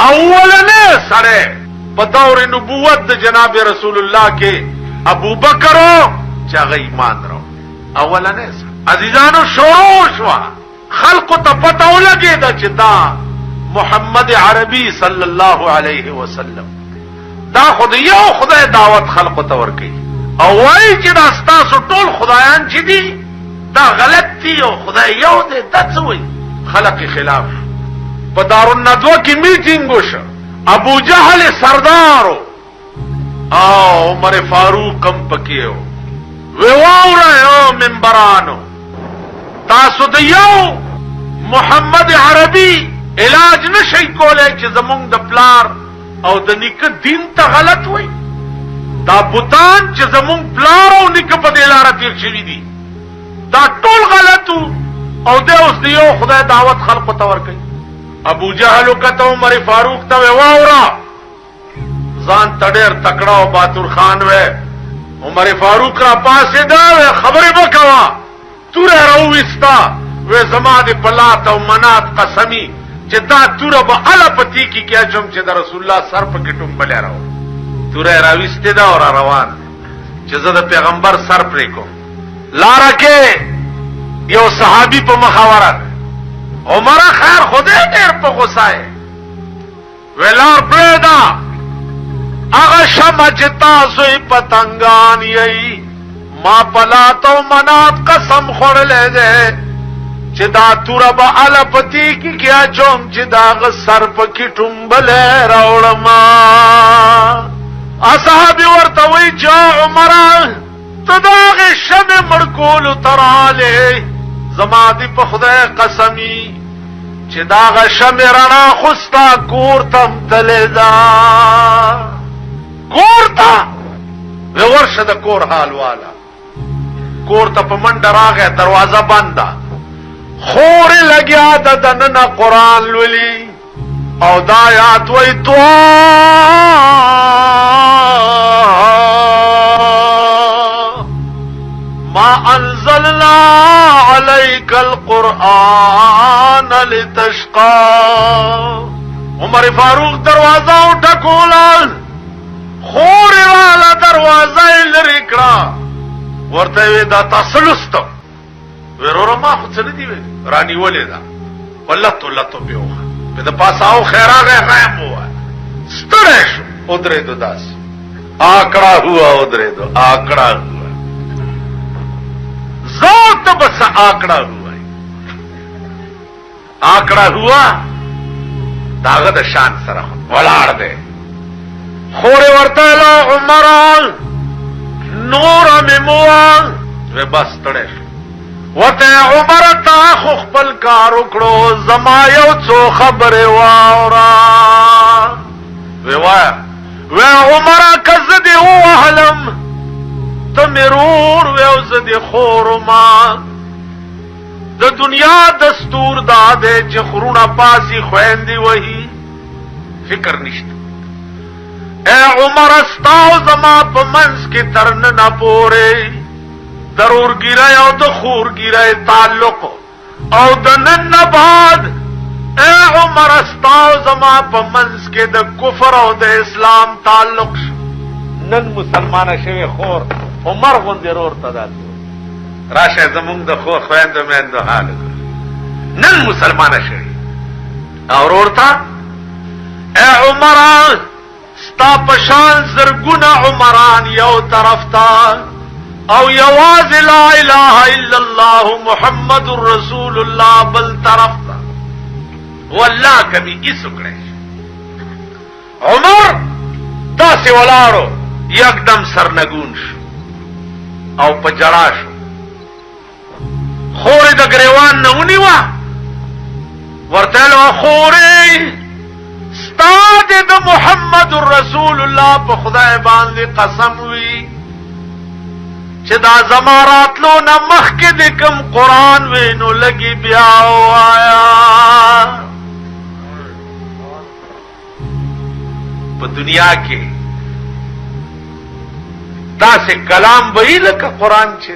اولنے سڑے بدور نبوت د جناب رسول اللہ کے ابو بکر چاگه ایمان رو اولنے سڑے عزیزانو شروع شوا خلق تا پتاو لگے دا چتا محمد عربی صلی اللہ علیہ وسلم دا خود یو خدای دعوت خلق تا ورکی او وای چې دا ستاسو ټول خدایان چې دي دا غلط دي او خدای یو دی دا څه وایي خلق خلاف په دارالندوه کې میټینګ وشو ابو جهل سردارو او عمر فاروق هم پکې و واورئ منبرانو تاسو د یو محمد عربی علاج نشي کولای چې زمونږ د پلار او د نیکه دین ته غلط وای دا بوتان چې زمونږ پلار او نیکه په دې لار تیر شوي دي دا ټول غلطو او د اوس دیو خدای دعوت خلق ته ورکړي ابو جهل کته عمر فاروق ته واورا ځان تډیر تکړه او باتور خان و عمر فاروق را پاسه دا خبره وکوا تور راوستا و زما د پلات او منات قسمی چې دا تور به الا پتی کی کیا چم چې د رسول الله سر په کټوم بلې راو تور راوسته دا اور روان چې زه د پیغمبر سر پرې کو لار کې یو صحابي په مخاوره عمر خیر خدای ډېر په غوسه ولار پرېدا هغه شمع چې تاسو پتنګان یې ما پلاتو منات قسم خورلې ده چې دا تور به ال پتی کی کیا چوم چې دا غ سر پکې ټومبلې راوړما اصحاب ورته وی چې عمر ته دا غ شمع مړکول تراله زما دې په خدای قسمی چې دا غ شمع رڼا خوستا کور تم تلدا کور تا ورشه د کور حال والا کور ته په منډه راغی دروازه بنده خور لګیا د دننه قران لولي او دا آیات وای تو ما انزلنا عليك القرآن لتشقى عمر فاروق دروازه وټکولا خور والا دروازه لری کړه ورته وی دا تاسلست ورور ما خو څه ندی وی رانی ولې دا والله تو بیوخه په د پاساو خیراغه غیم هوا ستړی شو ودرې دو داس آکڑا ہوا ودرې دو آکڑا ہوا ذات بس آکڑا ہوا آکڑا ہوا داغه د شان سره ولاړ دی خور ورته له عمران نور مموان و بس تړې وته عمر تا خو خپل کار وکړو زما یو څو خبره واورا و عمر کزدی وهلم تمرور و زدی خورما د دنیا دستور داده چې خرونه پاسي خويندې وਹੀ فکر نشته اے عمر استاو زما په منس کې ترن نه پوره ضرور ګیرای او د خور ګیرای تعلق او د نن بعد اے عمر استاو زما په منس کې د کفر او د اسلام تعلق نن مسلمان شوی خور عمر غوندې رور تدات راشه زمونږ د خور خويندو مېندو حال نن مسلمان شوی او ورته اے عمر ستا پشان زرګونه عمران یو طرف تا او یواز لا اله الا الله محمد رسول الله بل طرف تا والله کبھی اسکړې عمر داسې ولاړو یکدم سرنګون شو او په جړا شو خورې د ګریوان نه ونیوه ورته له خورې استاد د محمد رسول الله په خدای باندې قسم وی چې دا زماراتلو نه مخکې د کوم قران وینو لګي بیا وایا په دنیا کې دا سه کلام وی لکه قران چې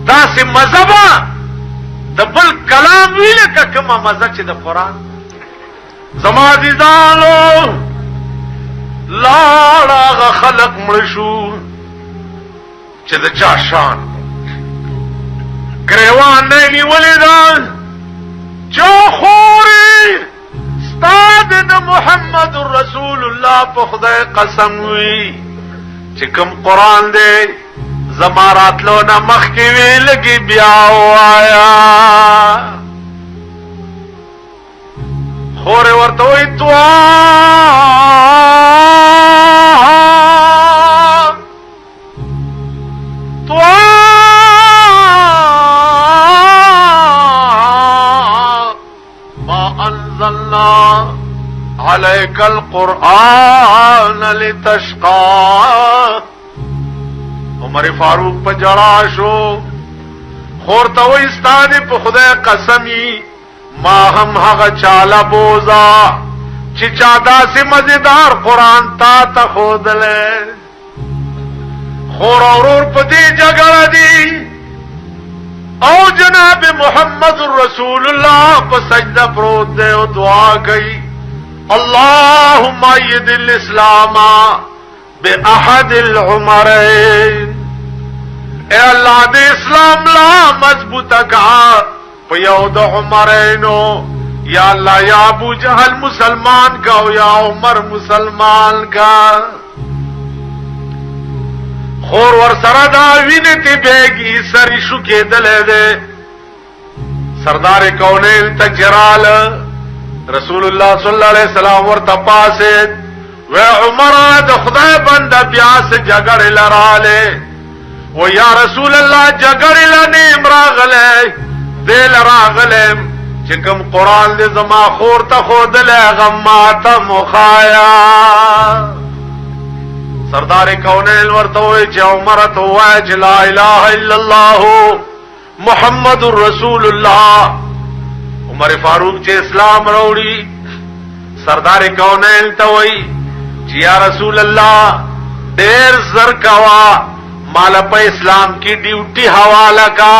دا سه مذهب د بل کلام وی لکه کومه مزه چې د قران زما عزیزانو لاړه خلق مړ شو چې د چا شان گریوان نه نیولې ده چوخوري استاد د محمد رسول الله په خدای قسم وي چې کوم قران دی زماراتلو نه مخکې وی لګي بیا وایا خور ورته وي عليك القرآن لتشقى عمر فاروق په جړا شو خور ته وې استاد په خدای قسمی ما هم هغه چاله بوزا چې چا داسې مزیدار قرآن تا ته ښودلی خور اورور په دې جګړه دي او جناب محمد رسول الله په سجده پروت دی او دعا کوي اللهم ايد الاسلام باحد العمرين اے اللہ دے اسلام لا مضبوط کا پیو د عمرینو یا اللہ یا ابو جہل مسلمان کا یا عمر مسلمان کا خور ور سره دا وینتی بیگی سری شو کېدلې ده سردار کونین تجرال رسول الله صلی الله علیه وسلم ورته پاسه و عمر د خدای بنده پیاس جګړه لراله و یا رسول الله جګړه لنه امراغله دل راغله چې کوم قران دې زما خور ته خودله غماته مخایا سردار کونین ورته وی چې عمر ته وای چې لا اله الا الله محمد رسول الله عمر فاروق چې اسلام راوړي سردار کونین ته وی چې یا رسول الله ډېر زر کوا مال په اسلام کی ډیوټي حواله کا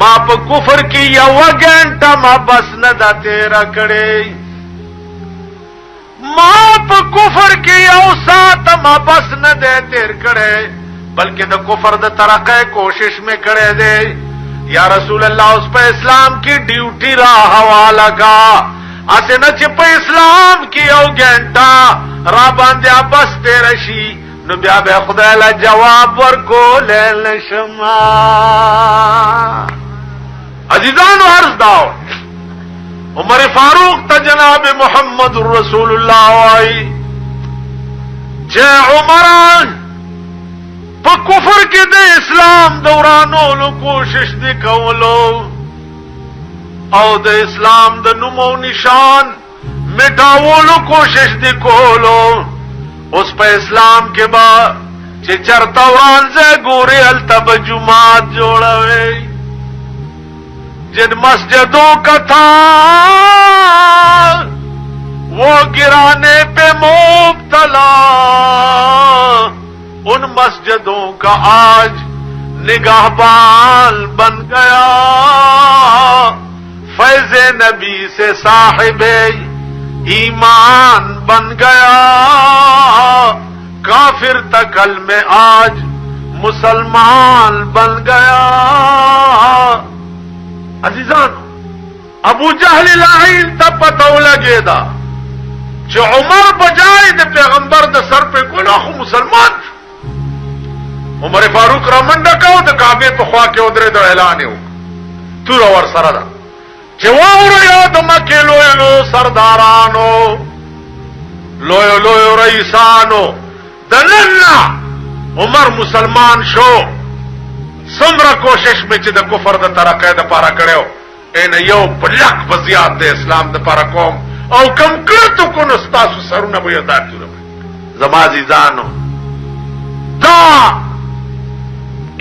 ما په کفر کې یو غنټه ما بس نه دا تیرا کړې ما په کفر کې یو سات ما بس نه دے تیر کړې بلکې د کفر د ترقې کوشش میں کړې دے یا رسول الله اس په اسلام کی ډیوټي را حواله کا اسه نه چې په اسلام کې یو غنټه را باندې بس تیر شي نو بیا به خدای له جواب ورکول نشما عزیزانو عرض داو عمر فاروق ته جناب محمد رسول الله وائی چې عمر په کفر کې د اسلام دورانولو کوشش دی کولو او د اسلام د نوم او نشان مټاولو کوشش دی کولو اوس په اسلام کې با چې چرته ورانځه ګوري التب جمعات جوړوي جن مسجدوں کا تھا وہ گرانے پہ مبتلا ان مسجدوں کا آج نگہبان بن گیا فیض نبی سے صاحب ایمان بن گیا کافر تکل میں آج مسلمان بن گیا عزیزان ابو جہل لعین تا پتو لگے دا چې عمر بجائے د پیغمبر د سر په کولو خو مسلمان عمر فاروق را منډه کاو د کعبه په خوا کې ودرې د اعلان یو تور ور سره دا چې وره یاد مکه لوی سردارانو لوی رئیسانو دلنا عمر مسلمان شو سمره کوشش میں چې د کفر د ترقې د پاره کړو ان یو بلک بزیات د اسلام د پاره کوم او کم کړتو کو نو تاسو سرونه به یاد کړو زما عزیزانو دا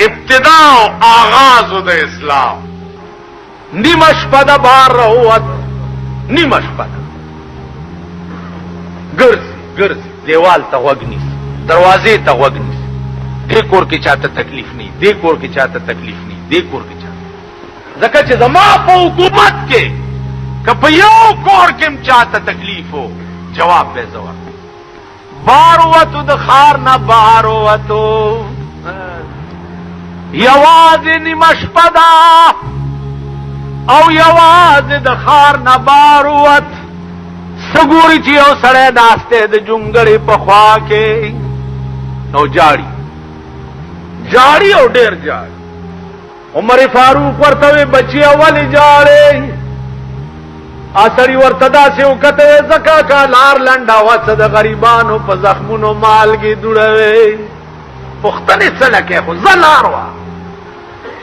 ابتدا او آغاز د اسلام نیمه شپه د بار راووت نیمه شپه ګرځي دیوال ته غوږ نیسي دروازې ته غوږ نیسي دې کور کې چاته تکلیف نه دې کور کې چاته تکلیف نه دې کور کې چاته ځکه چې زما په حکومت کې که په یو کور کې هم چاته تکلیف و جواب به زور بار وتو د خار نه بار وتو یوازې نیمه شپه ده او یوازې د خار نه بار وت سګوري چې یو سړی ناسته د جونګړې په خوا کې نو جاړي او ډېر جاړي عمر فاروق ورته وی بچي اولې جاړې اثري ورته داسې وکته زکا کا لار لنډا وڅ د غریبانو په زخمونو مالګي دوړوي پختنې سلکه خو زلار وا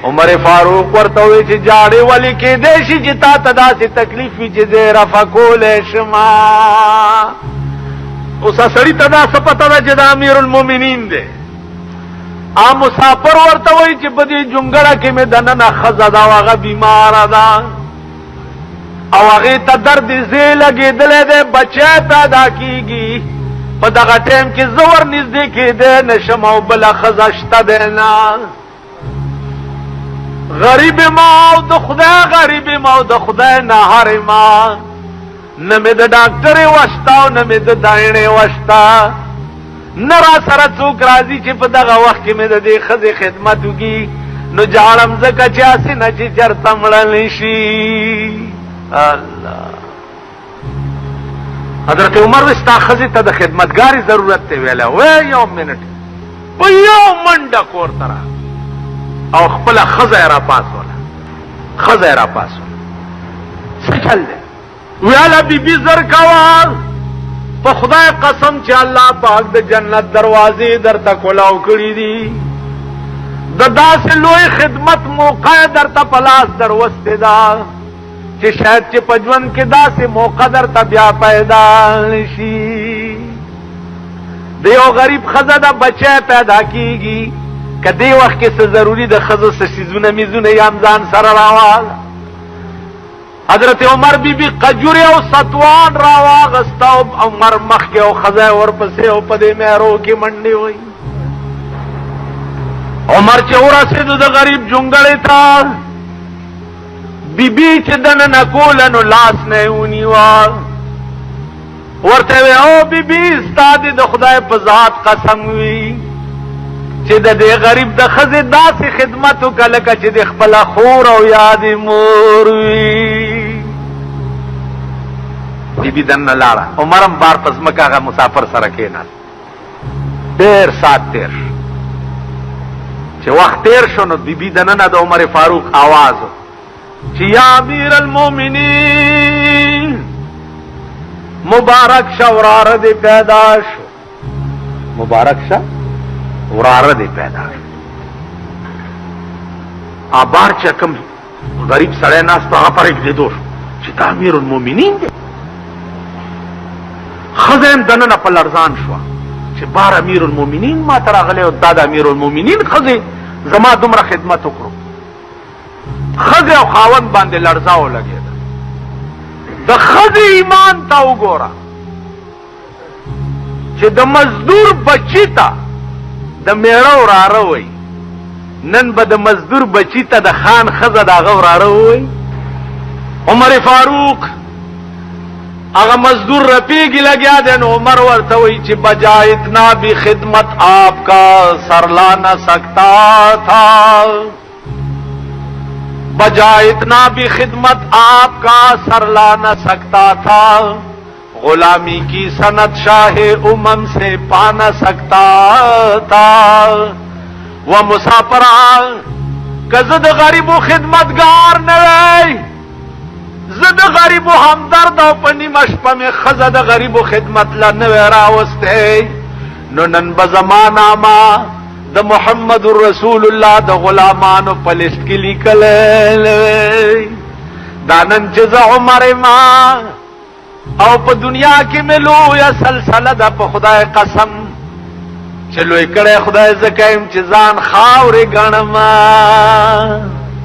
عمر فاروق ورته وی چې جاړې ولي کې دیشي چې تا ته داسې تکلیف وي چې زه رفقول شما اوس سړی ته دا سپته ده چې د امیر المؤمنین دی ا مسافر ورته وی چې په دې جونګړه کې مې دننه خزه دا هغه بیمار ده او هغه ته درد زی لګېدلې ده بچی پیدا کیږي په دغه ټیم کې زور نږدې کېده نشم او بل خزه شته ده نه غریب ما او د خدای غریب ما او د خدای نه هر ما نه مې د ډاکټر وشتا او نه مې د داینې وشتا نه را سره څوک راځي چې په دغه وخت کې مې د دې ښځې خدمت وکړي نو جاړم ځکه چې هسې نه چې چېرته مړلی شي الله حضرت عمر ستا ښځې ته د خدمتګاري ضرورت دی ویلی وی یو منټ په یو منډه کور ته را او خپله ښځه یې راپاڅوله څه چل دی ویاله بیبي زر کوه په خدای قسم چې الله پاک د جنت دروازې درته کولاو کړي دي د داسې لوی خدمت موقع درته په لاس دروستې ده چې شاید چې په ژوند کې داسې موقع درته بیا پیدا نشي د یو غریب ښځه د بچی پیدا کیږي که دې وخت کې څه ضروري د ښځو څه څیزونه میزونه یې هم ځان سره راواله حضرت عمر بی بی قجوری او ستوان راواغستا او عمر مخی او خزای ورپسی او پدی میرو کی منڈی ہوئی عمر چه ورسیدو دا غریب جنگلی تا بی بی چه دن نکولنو لاس نیونی وار ورته وی او بی بی استادی دا خدای پزاد قسم وی چې د دې غریب د خزې داسې خدمتو کلکه چې د خپل خور او یاد مور وي بیبي دنه لاړه عمرم بار پس مکه هغه مسافر سره کېناست ډېر سات تیر چې وخت تیر شو نو بیبي دننه د عمر فاروق आवाज چې یا امیر المؤمنین مبارک شوراره دې پیدا شو مبارک شه وراره دی پیدا آبار چې کوم غریب سړی ناست هغه پر اګدو چې دا امیر المؤمنین دی ښځه هم دننه په لړزان شوه چې بار امیر المؤمنین ما ته راغلی او دا د امیر المؤمنین ښځې زما دومره خدمت وکړو ښځې او خاوند باندې لړزا ولګېده د ښځې ایمان ته وګوره چې د مزدور بچی ته د میړه وراره وی نن به د مزدور بچی ته د خان ښځه د هغه وراره وی عمر فاروق هغه مزدور رپیږي لګیا دی نو عمر ورته وی چې بجا اتنا بھی خدمت آپ کا سر لا نہ سکتا تھا بجا اتنا بھی خدمت آپ کا سر لا نہ سکتا تھا غلامی کی سند شاہ امم سے پا نہ سکتا تھا وہ مسافران کہ زد غریب و خدمتگار نوی زد غریب و همدرد او پنی مشپا میں خزد غریب و خدمت لنوی راوستے نو نن بزمان آما دا محمد رسول اللہ دا غلامان و پلسٹ کی لیکلے دانن چیز عمر ما او په دنیا کې ملو یا سلسله دا په خدای قسم چلوې کړه خدای زکایم چې ځان خاورې ګڼم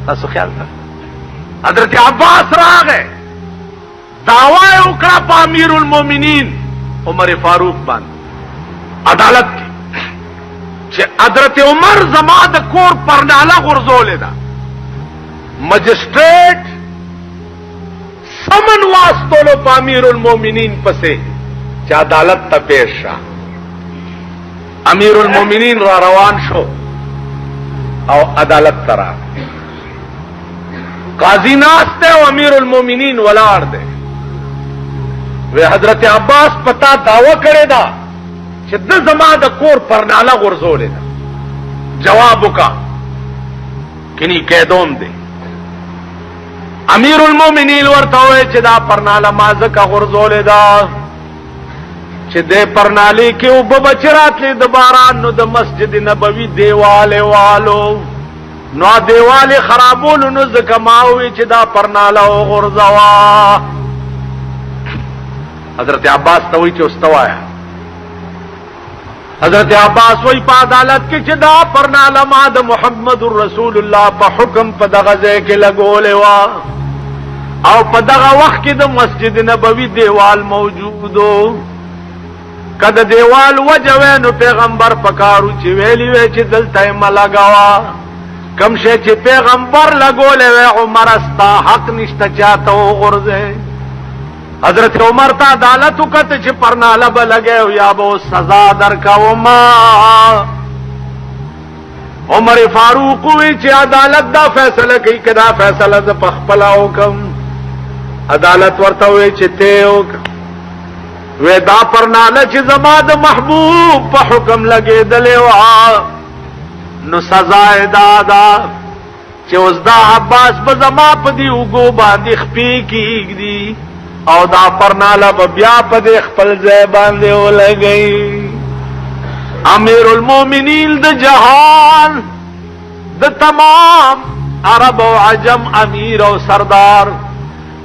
تاسو خیال کړئ حضرت عباس راغی دعوا وکړه په امیر المؤمنین عمر فاروق باندې عدالت کې چې حضرت عمر زما د کور پرناله غورځولې ده مجسټریټ سمن واستولو پا امیر المومنین پسے چا عدالت تا پیش شا. امیر المومنین را روان شو او عدالت ترا قاضی ناستے او امیر المومنین ولار دے. وی حضرت عباس پتا دعوی کرے دا چھ د زما د کور پرنالا غرزولے دا. جوابو کا کنی قیدوم دے. امیر المومنین ورتاوے چھ دا پرنالا مازکا غرزولے دا چھ دے پرنالی کے او بچرات لی دباران نو دا مسجد نبوی دیوالے والو نو دیوالے خرابولو نو زکماوی چھ دا پرنالا غرزوا. حضرت عباس توی چھ استوایا. حضرت عباس وی پا عدالت کی چھ دا پرنالا ما دا محمد الرسول اللہ پا حکم پا دا غزے کے لگولے وا او پا دا وقت کی دا مسجد نبوی دیوال موجودو. کد دیوال وجوے نو پیغمبر پکارو چی ویلی وی چی دلتا ملگوا کم شے چی پیغمبر لگولے وی عمر استا حق نشتا چاہتا ہو غرزے. حضرت عمر تا عدالتو کت چی پرنالا بلگے یا بو سزا درکا وما. عمر فاروق وی چی عدالت دا فیصلہ کی کدا فیصلہ دا پخپلاو کم. عدالت ورتاوی چی تیو کم وی دا پرنالا چی زما دا محبوب پا حکم لگے دلے وعا نو سزائے دادا چی اس دا عباس با زما پا دی اگو باندی خپی کی دی او دا پرنالا با بیا پا دی خپل زیبان دی ہو لگئی. امیر المومنین دا جہان دا تمام عرب و عجم امیر و سردار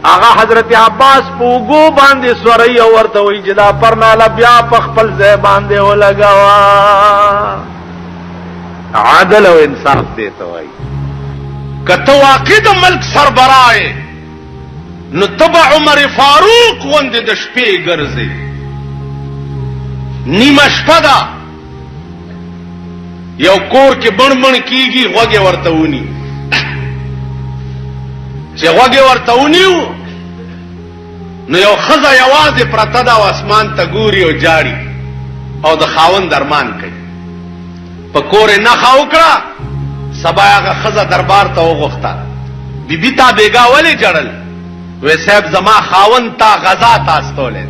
آغا حضرت عباس پوگو باندے سوری ورتوی جدا پرنالا بیا پخپل زیبان دے ہو لگوا. عادل و انصاف دیتا ہوئی کتو واقع دا ملک سربرائے نو تبا عمر فاروق وند دشپے گرزے نیم اشپدا یو کور کے بن بن کیگی غوگے ورتونی چه غوگه ورتونیو نو یو خزا یوازې پرته دا اسمان ته ګوري او جاړي او د خاون درمان کوي. په کور نه خاوکړه سبا هغه خزا دربار ته وغوښته. بیبي تا بیګا ولې جړل؟ وې صاحب زما خاون تا غزا تاستولې.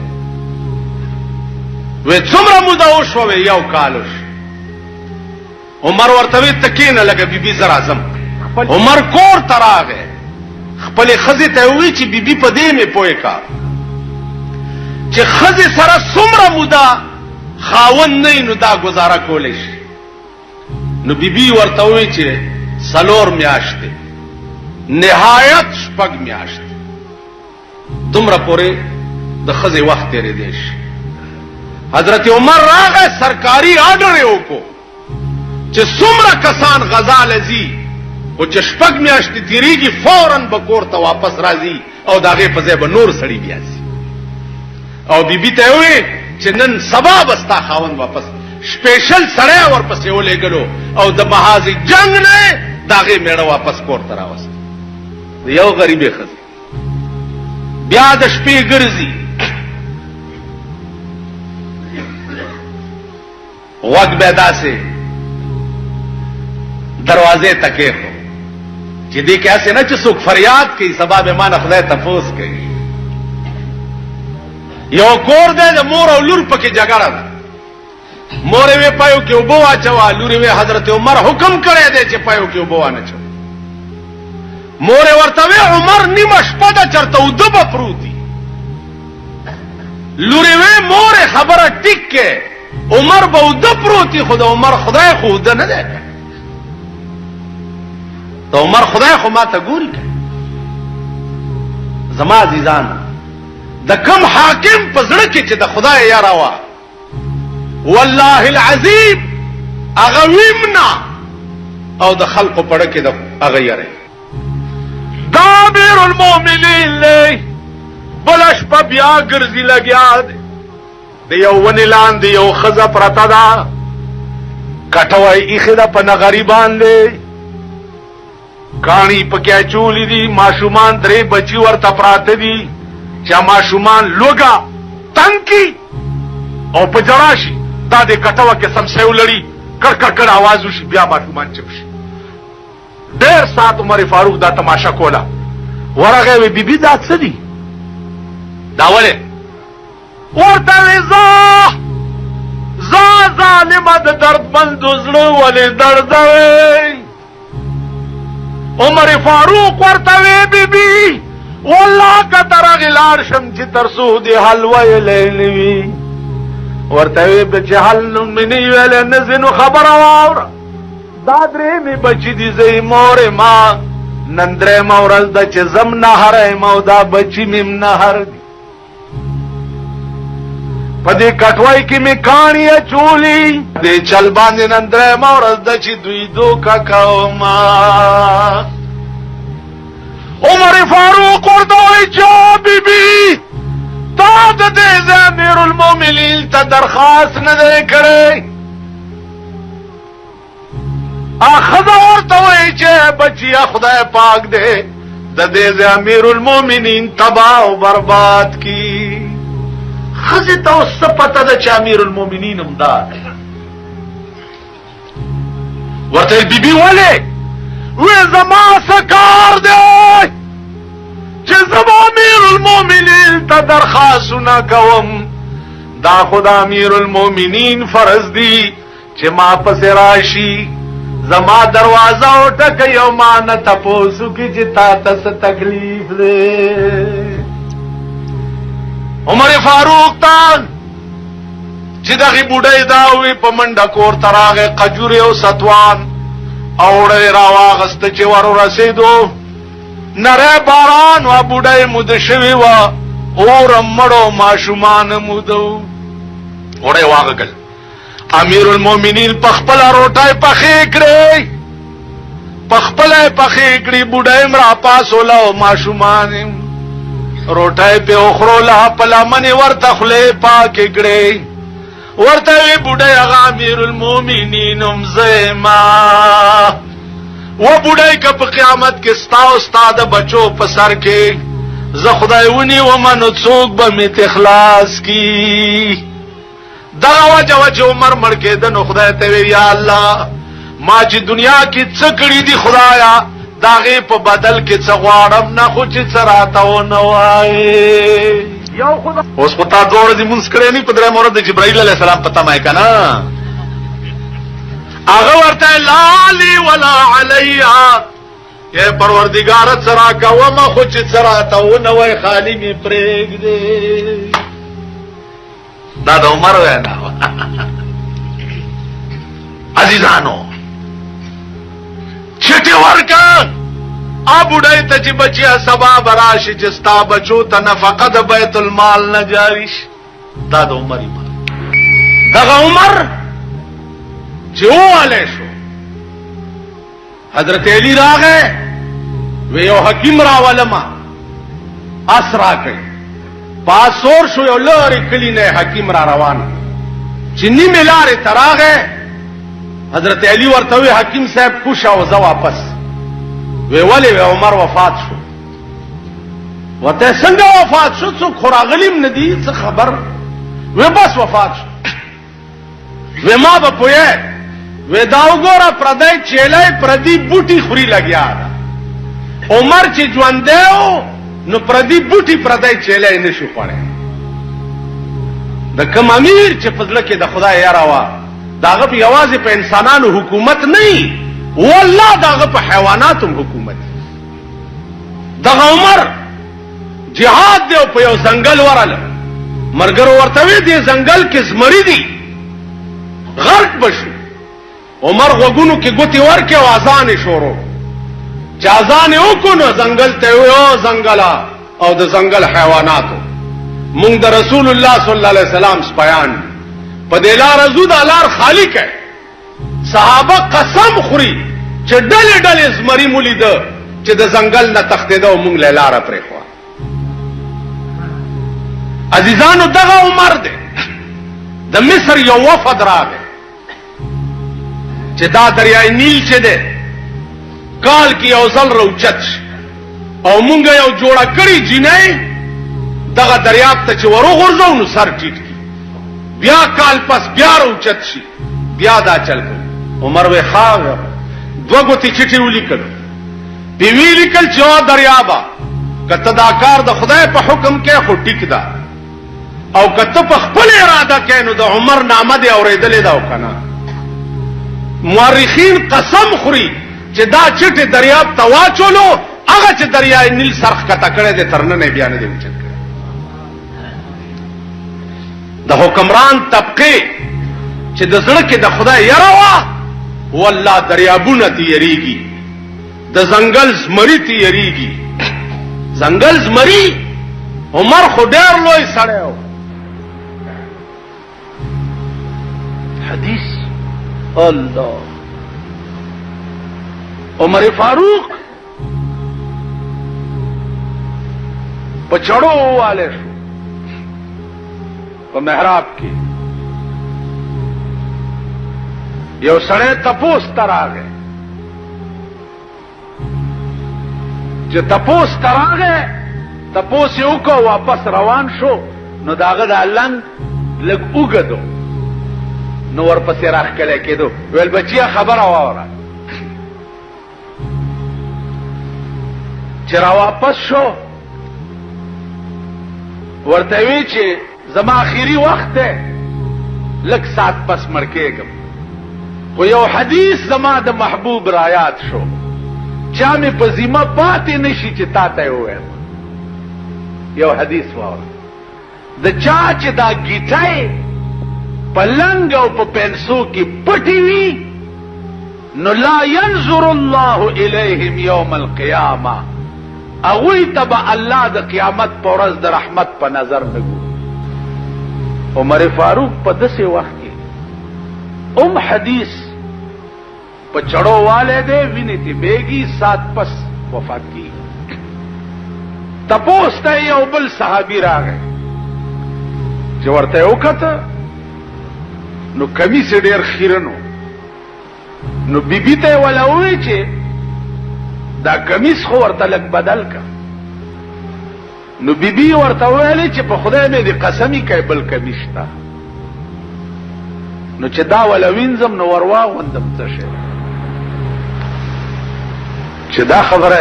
وې څومره موده وشوه؟ یو کالوش. عمر ورته وی تکینه لګه بیبي زرا اعظم. عمر کور تراغه خپل خزه ته وی چې بیبي په دې مې پوي کا چې خزه سره څومره موده خاون نه نو دا گزاره کولې شي. نو بیبي ورته وی چې سلور میاشته نهایت شپږ میاشته تمره پورې د خزه وخت لري دیش. حضرت عمر راغه سرکاري آرډر یو کو چې څومره کسان غزا لذي او چې شپږ میاشتې تیریږي فوراً به کور ته واپس راځي او د هغې په ځای به نور سړي بیا ځي. او بیبي ته یې وویل چې نن سبا به ستا خاوند واپس سپیشل سړی ورپسې ولېږلو او د محاذ جنګ نه د هغې میړه واپس کور ته راوست. د یو غریبې ښځې بیا د شپې ګرځي غوږ به داسې دروازې ته کېښو چې دې کې هسې نه چې څوک فریاد کوي سبا به ما نه خدای تپوس کوي. یو کور دی د مور او لور پکې جګړه ده. مور یې پایو کې اوبه واچوه، لور یې حضرت عمر حکم کړی دی چې پایو کې اوبه وانچوه. مور یې ورته وی عمر نیمه شپه ده چېرته اوده به پروت دي. لور یې وی مور خبره ټیک کې عمر به اوده پروت دي خو د عمر خدای خو اوده نه دی. د عمر خدای خو ما ته ګوري که زما عزیزان د کم حاکم په زړه کې چې د خدای یاره وه والله العظیم هغه ویمنا او د خلقو پړه کې د هغه یاره دا امیر المؤمنین دی. بله شپه بیا ګرځي لګیا دی د یو ونې لاندې یو ښځه پرته ده کټوه یې ایښې ده په نغري باندې کاڼي پکې اچولې دي ماشومان درې بچي ورته پراته دي چې ماشومان لوګا تنکی او په جراشي دا د کټوه کې سمسیو لړی کړ کړ کړ आवाज وشي بیا ماشومان چپ شي. ډېر سات عمر فاروق دا تماشا کولا ورغه وی بیبي دا څه دي دا ولې ورته زا ظالمه د دردمند زړه ولې درد وي. عمر فاروق ورته وی بیبي والله کتر غلار شم چې ترسو دی حلوه لیلوي ورته وی بچ حل منی ویل نزنو خبر اور دا درې می بچی دی زې مور ما نندره مورل د چې زم نه هره مو دا بچی مم نه هر دی پدې کټوای کې می کانی چولی دې چل باندې نندره مورل د چې دوی دوکا کاوما. عمر فاروق ورته وی چې بیبي تا د دې امیر المؤمنین ته درخواست نه دی کړی. اخذ ورته وی چې بچیا خدای پاک دې د دې امیر المؤمنین تباہ او برباد کی. خزه ته اوس پته ده چې امیر المؤمنین هم دا ورته بیبي ولې وی زما سکار دی چې زما امیر المؤمنین ته درخواستونه کوم دا خدا امیر المؤمنین فرض دی چې ما پس راشي زما دروازه وټکي او ما نه تپوسو کې چې تا ته تکلیف دی. عمر فاروق ته چې دغه بوډۍ دا وی په منډه کور تراغه قجوره او ستوان اوړې راواغست چې ورو رسیدو نره باران و بوډۍ مود شوی و اور مړو ماشومان مودو وړې واغل. امیر المؤمنین پخپل روټای پخې کړې پخپل پخې کړې بوډۍ مرا پاسولا او ماشومان روټای په اخرولا پلمن ورته خله پاکې کړې ورته وی بوډۍ هغه امیر المؤمنین زما و بوډۍ کپ قیامت کې ستا او استاد بچو په سر کې زه خدای ونی و منو څوک به می اخلاص کی. دا وجه عمر مړ کېد نو خدای ته وی یا الله ما چې دنیا کې څه کړی دي خدایا داغه په بدل کې څه غواړم نه خو چې سراته و نه وای. یو خدای اوس په تا دوړ دي مونږ کړې نه په درې مورد جبرائیل علیه السلام پتا مای کنه هغه ورته لالی ولا علیا یا پروردگار سرا کوم خو چې سراته و نه وای خالی می پرېګ دې. دا د عمر وینا عزیزانو چټي ورکا ابوډای ته چې بچیا سبا براشي چې ستا بچو ته نفقه د بیت المال نه جاریش. دا د عمر ایمان دغه عمر چې واله شو حضرت علی راغه وی یو حکیم راولما اسرا کوي پاسور شو یو لارې کلی نه حکیم را روان چې نیمه لارې تراغه حضرت علی ورته وی حکیم صاحب کوشا او زه واپس وی ولی وی عمر وفات شو. وته څنګه وفات شو څوک خراغلیم ندی څه خبر وی بس وفات شو. وی ما به پوهه وی دا وګوره پردای چیلای پردی بوټي خوري لګیا عمر چې ژوند دیو نو پردی بوټي پردای چیلای نشو خوړې. د کوم امیر چې فضله کې د خدای یاره وا داغه په یوازې په انسانانو حکومت نه والله داغه په حیواناتو حکومت. دغه عمر جهاد دی په یو ځنګل وراله مرګرو ورته وی دی ځنګل کې زمری دی غرق بشو. عمر غوګونو کې ګوتی ورکه او اذان شروع چې اذان وکړو ځنګل ته یو ځنګلا او د ځنګل حیواناتو مونږ د رسول الله صلی الله علیه وسلم سپیان په دلار زود الار خالق ہے. صحابه قسم خوري چې ډلې ډلې زمری مولید چې د ځنګل نه تختیده او مونږ له لار پرې خو. عزیزانو دغه عمر دی د مصر یو وفد راغی چې دا دریای نیل چې دی کال کې یو ځل روچت او مونږ یو جوړه کړی جنې دغه دریاب ته چې وروغورځو نو سر ټیټ کی بیا کال پس بیا راوچت شي بیا دا چل کوي. عمر وی خاغ دو ګوتی چټي ولیکل دی ویلیکل چې دریابا کته دا کار د خدای په حکم کې خو ټیک ده او کته په خپل اراده کې نو د عمر نامه دی اورېدلې دا وکنه. مورخین قسم خوري چې دا چټي دریاب ته واچولو هغه چې دریای نیل سرخ کته کړه د ترنه بیا نه دی وچت کړه. د حکمران طبقه چې د زړه کې د خدای یره وا والله دریابونه تیریږي د زنګل زمری تیریږي. زنګل زمری عمر خو ډېر لوی سړی و. حدیث الله عمر فاروق په چړو واله شو په محراب کې یو سړی تپوس تراغه چې تپوس تراغه تپوس یو کو واپس روان شو نو داغه د لنګ لګ وګدو نو ورپسې راخکله کېدو ویل بچیا خبره واوره چې را واپس شو ورته وی چې زما اخیری وخت ده لک سات پس مرکېږم خو یو حدیث زما د محبوب را یاد شو چا مې په ذمه پاتې نشي چې تا ته ووایم. یو حدیث واوره د چا چې دا گیټای پلنګ او په پنسو کې پټي وي نو لا ينظر الله الیهم یوم القیامه اغوی تبا الله د قیامت په ورځ د رحمت په نظر نګو. عمر فاروق په دسه وخت کې حدیث په چړو والے دے ویني تی بیگی سات پس وفات کی. تپوس ته یو بل صحابي راغی چې ورته وکړه نو کمیس ډیر خیرنو نو بیبي ته ولوي چې دا کمیس خو ورته لک بدل کا. نو بیبي ورته ویلې چې په خدای مې دې قسمی کوي بل کمیس تا نو چې دا ولوینځم نو ورواغوندم څه شي چې دا خبره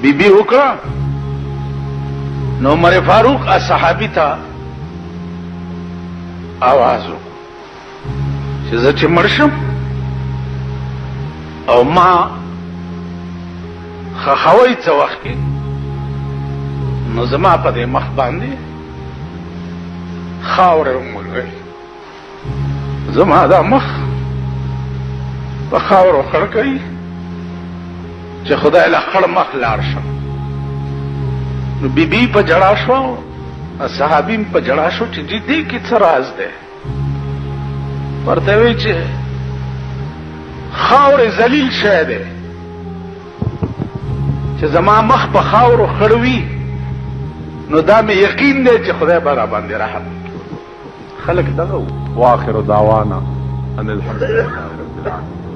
بیبي وکړه نو عمر فاروق صحابي ته आवाज وکړ چې زه چې مرشم او ما خخوي څه وخت کې نو زما په دې مخ باندې خاور وملوي زما دا مخ په خاور خړ کوي چې خدای له خړ مخ لاړ شم. نو بیبي په جړا شو صحابي په جړا شو چې دې کې څه راز ده. ورته وی چې خاور ذلیل شه ده چې زما مخ په خاور خړوي نو دا مې یقین دی چې خدای به را باندې رحم. خلق دغه واخر دعوانا ان الحمد لله رب العالمين.